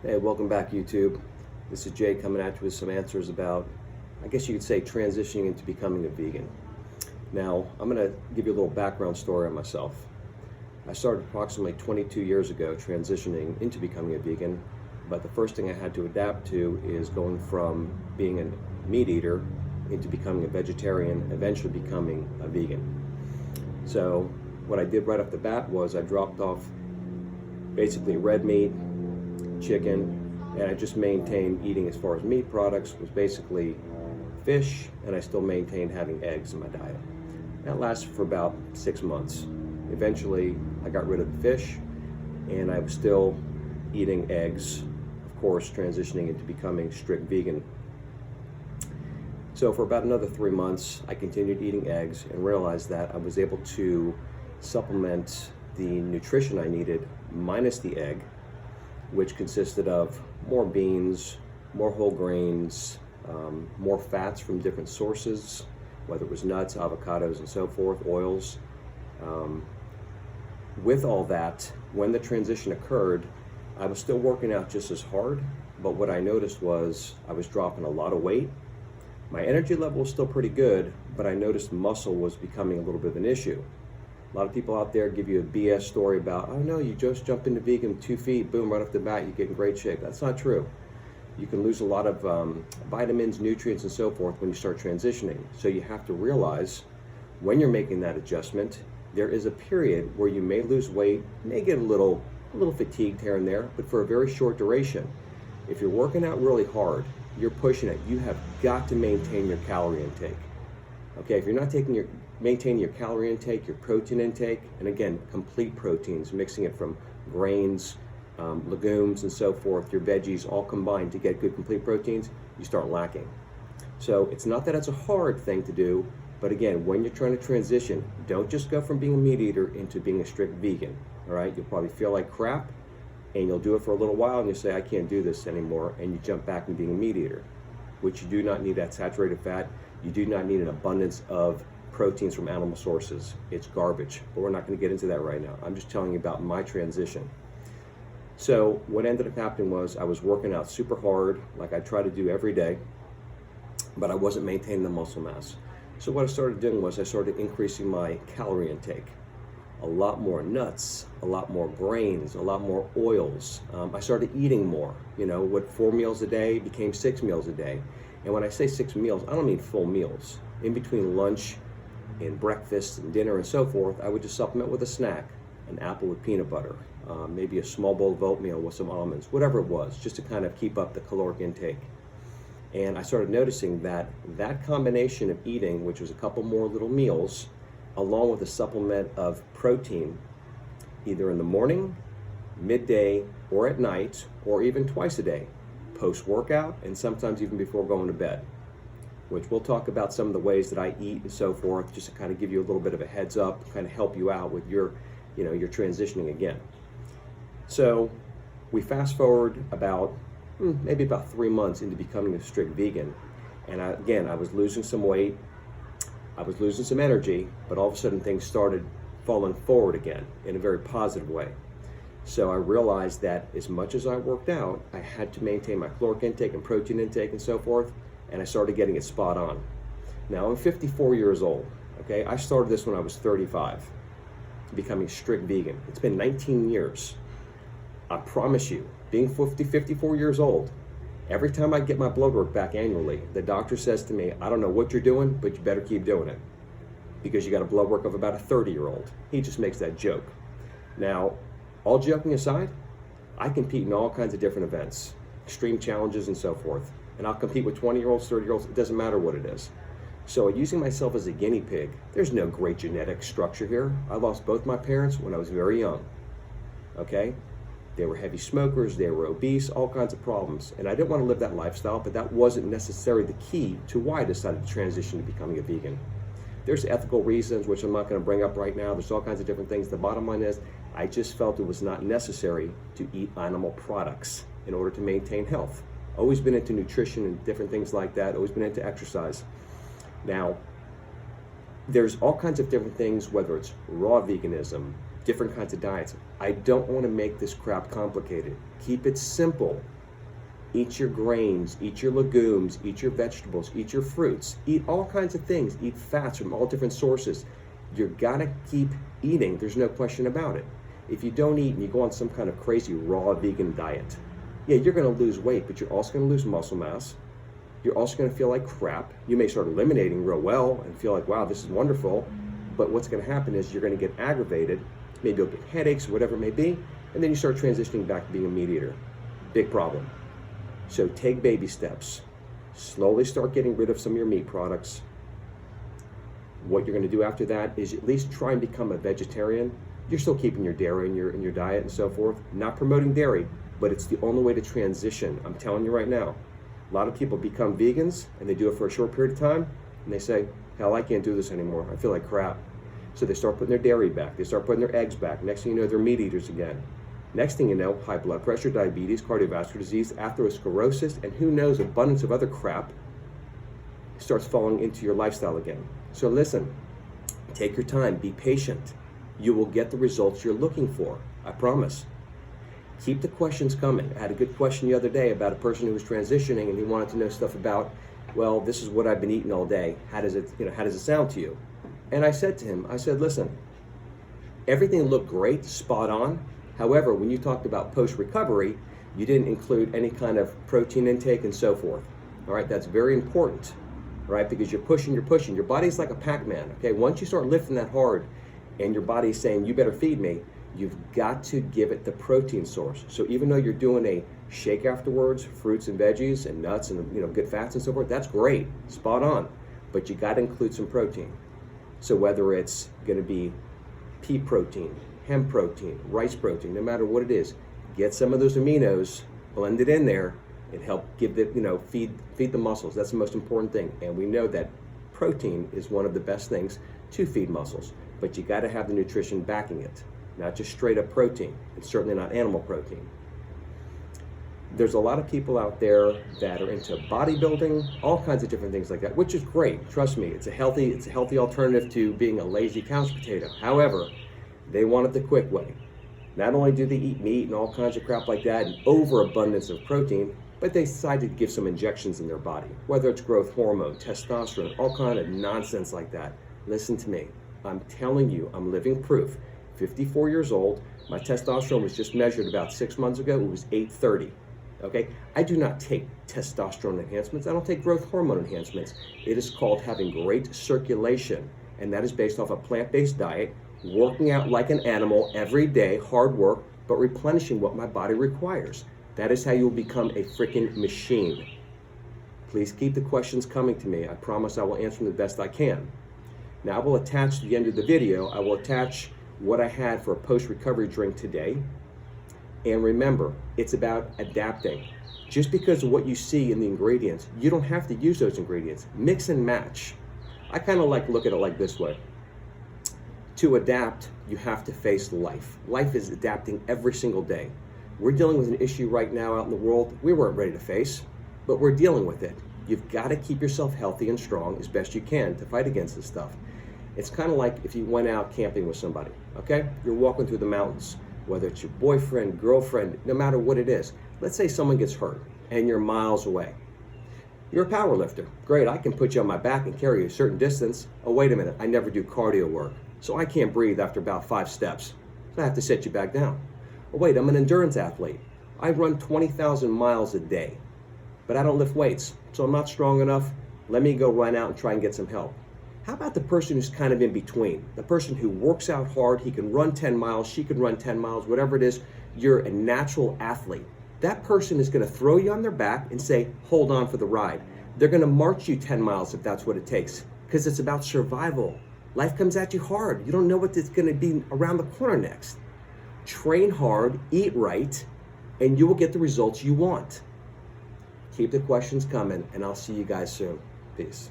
Hey, welcome back, YouTube. This is Jay coming at you with some answers about, I guess you could say, transitioning into becoming a vegan. Now, I'm going to give you a little background story on myself. I started approximately 22 years ago transitioning into becoming a vegan, but the first thing I had to adapt to is going from being a meat eater into becoming a vegetarian, eventually becoming a vegan. So, what I did right off the bat was I dropped off basically red meat, chicken, and I just maintained eating as far as meat products was basically fish, and I still maintained having eggs in my diet. That lasted for about 6 months. Eventually, I got rid of the fish, and I was still eating eggs, of course, transitioning into becoming strict vegan. So for about another 3 months, I continued eating eggs and realized that I was able to supplement the nutrition I needed minus the egg, which consisted of more beans, more whole grains, more fats from different sources, whether it was nuts, avocados, and so forth, oils. With all that, when the transition occurred, I was still working out just as hard, but what I noticed was I was dropping a lot of weight. My energy level was still pretty good, but I noticed muscle was becoming a little bit of an issue. A lot of people out there give you a BS story about, oh no, you just jumped into vegan 2 feet, boom, right off the bat, you get in great shape. That's not true. You can lose a lot of vitamins, nutrients, and so forth when you start transitioning. So you have to realize when you're making that adjustment, there is a period where you may lose weight, may get a little fatigued here and there, but for a very short duration. If you're working out really hard, you're pushing it, you have got to maintain your calorie intake. Okay, if you're not maintaining your calorie intake, your protein intake, and again, complete proteins, mixing it from grains, legumes, and so forth, your veggies all combined to get good complete proteins, you start lacking. So it's not that it's a hard thing to do, but again, when you're trying to transition, don't just go from being a meat eater into being a strict vegan, all right? You'll probably feel like crap, and you'll do it for a little while, and you say, I can't do this anymore, and you jump back into being a meat eater, which you do not need that saturated fat. You do not need an abundance of proteins from animal sources. It's garbage, but we're not going to get into that right now. I'm just telling you about my transition. So what ended up happening was I was working out super hard, like I try to do every day, but I wasn't maintaining the muscle mass. So what I started doing was I started increasing my calorie intake. A lot more nuts, a lot more grains, a lot more oils. I started eating more. You know, what 4 meals a day became 6 meals a day. And when I say 6 meals, I don't mean full meals. In between lunch and breakfast and dinner and so forth, I would just supplement with a snack, an apple with peanut butter, maybe a small bowl of oatmeal with some almonds, whatever it was, just to kind of keep up the caloric intake. And I started noticing that that combination of eating, which was a couple more little meals, along with a supplement of protein, either in the morning, midday, or at night, or even twice a day, post-workout, and sometimes even before going to bed, which we'll talk about some of the ways that I eat and so forth, just to kind of give you a little bit of a heads up, kind of help you out with your transitioning again. So we fast forward about maybe about 3 months into becoming a strict vegan, and I was losing some weight, I was losing some energy, but all of a sudden things started falling forward again in a very positive way. So I realized that as much as I worked out, I had to maintain my caloric intake and protein intake and so forth, and I started getting it spot on. Now I'm 54 years old, okay? I started this when I was 35, becoming strict vegan. It's been 19 years. I promise you, being 54 years old, every time I get my blood work back annually, the doctor says to me, I don't know what you're doing, but you better keep doing it, because you got a blood work of about a 30-year-old. He just makes that joke. Now, all joking aside, I compete in all kinds of different events, extreme challenges and so forth. And I'll compete with 20-year-olds, 30-year-olds, it doesn't matter what it is. So using myself as a guinea pig, there's no great genetic structure here. I lost both my parents when I was very young, okay? They were heavy smokers, they were obese, all kinds of problems. And I didn't want to live that lifestyle, but that wasn't necessarily the key to why I decided to transition to becoming a vegan. There's ethical reasons, which I'm not going to bring up right now. There's all kinds of different things. The bottom line is, I just felt it was not necessary to eat animal products in order to maintain health. Always been into nutrition and different things like that, always been into exercise. Now, there's all kinds of different things, whether it's raw veganism, different kinds of diets. I don't want to make this crap complicated. Keep it simple. Eat your grains, eat your legumes, eat your vegetables, eat your fruits, eat all kinds of things, eat fats from all different sources. You gotta keep eating, there's no question about it. If you don't eat and you go on some kind of crazy raw vegan diet, yeah, you're gonna lose weight, but you're also gonna lose muscle mass. You're also gonna feel like crap. You may start eliminating real well and feel like, wow, this is wonderful. But what's gonna happen is you're gonna get aggravated, maybe you'll get headaches or whatever it may be, and then you start transitioning back to being a meat eater. Big problem. So take baby steps. Slowly start getting rid of some of your meat products. What you're going to do after that is at least try and become a vegetarian. You're still keeping your dairy in your diet and so forth. Not promoting dairy, but it's the only way to transition. I'm telling you right now. A lot of people become vegans and they do it for a short period of time and they say, hell, I can't do this anymore. I feel like crap. So they start putting their dairy back. They start putting their eggs back. Next thing you know, they're meat eaters again. Next thing you know, high blood pressure, diabetes, cardiovascular disease, atherosclerosis, and who knows, abundance of other crap starts falling into your lifestyle again. So listen, take your time, be patient. You will get the results you're looking for, I promise. Keep the questions coming. I had a good question the other day about a person who was transitioning and he wanted to know stuff about, well, this is what I've been eating all day. How does it sound to you? And I said to him, listen, everything looked great, spot on. However, when you talked about post-recovery, you didn't include any kind of protein intake and so forth. All right, that's very important, right? Because you're pushing. Your body's like a Pac-Man, okay? Once you start lifting that hard and your body's saying, you better feed me, you've got to give it the protein source. So even though you're doing a shake afterwards, fruits and veggies and nuts and good fats and so forth, that's great, spot on. But you got to include some protein. So whether it's going to be pea protein, hemp protein, rice protein, no matter what it is, get some of those aminos, blend it in there, and help give the, feed the muscles. That's the most important thing. And we know that protein is one of the best things to feed muscles, but you got to have the nutrition backing it, not just straight up protein. It's certainly not animal protein. There's a lot of people out there that are into bodybuilding, all kinds of different things like that, which is great. Trust me, it's a healthy alternative to being a lazy couch potato. However, they want it the quick way. Not only do they eat meat and all kinds of crap like that, and overabundance of protein, but they decide to give some injections in their body, whether it's growth hormone, testosterone, all kind of nonsense like that. Listen to me. I'm telling you, I'm living proof. 54 years old, my testosterone was just measured about 6 months ago. It was 830. Okay? I do not take testosterone enhancements. I don't take growth hormone enhancements. It is called having great circulation, and that is based off a plant-based diet, working out like an animal every day, hard work, but replenishing what my body requires. That is how you will become a freaking machine. Please keep the questions coming to me. I promise I will answer them the best I can. Now I will attach to the end of the video, I will attach what I had for a post-recovery drink today. And remember, it's about adapting. Just because of what you see in the ingredients, you don't have to use those ingredients. Mix and match. I kind of look at it like this way. To adapt, you have to face life. Life is adapting every single day. We're dealing with an issue right now out in the world we weren't ready to face, but we're dealing with it. You've got to keep yourself healthy and strong as best you can to fight against this stuff. It's kind of like if you went out camping with somebody, okay? You're walking through the mountains, whether it's your boyfriend, girlfriend, no matter what it is. Let's say someone gets hurt and you're miles away. You're a power lifter. Great, I can put you on my back and carry you a certain distance. Oh, wait a minute, I never do cardio work, so I can't breathe after about 5 steps. So I have to set you back down. Oh, wait, I'm an endurance athlete. I run 20,000 miles a day, but I don't lift weights, so I'm not strong enough. Let me go run out and try and get some help. How about the person who's kind of in between? The person who works out hard, he can run 10 miles, she can run 10 miles, whatever it is. You're a natural athlete. That person is going to throw you on their back and say, hold on for the ride. They're going to march you 10 miles if that's what it takes, because it's about survival. Life comes at you hard. You don't know what it's going to be around the corner next. Train hard, eat right, and you will get the results you want. Keep the questions coming, and I'll see you guys soon. Peace.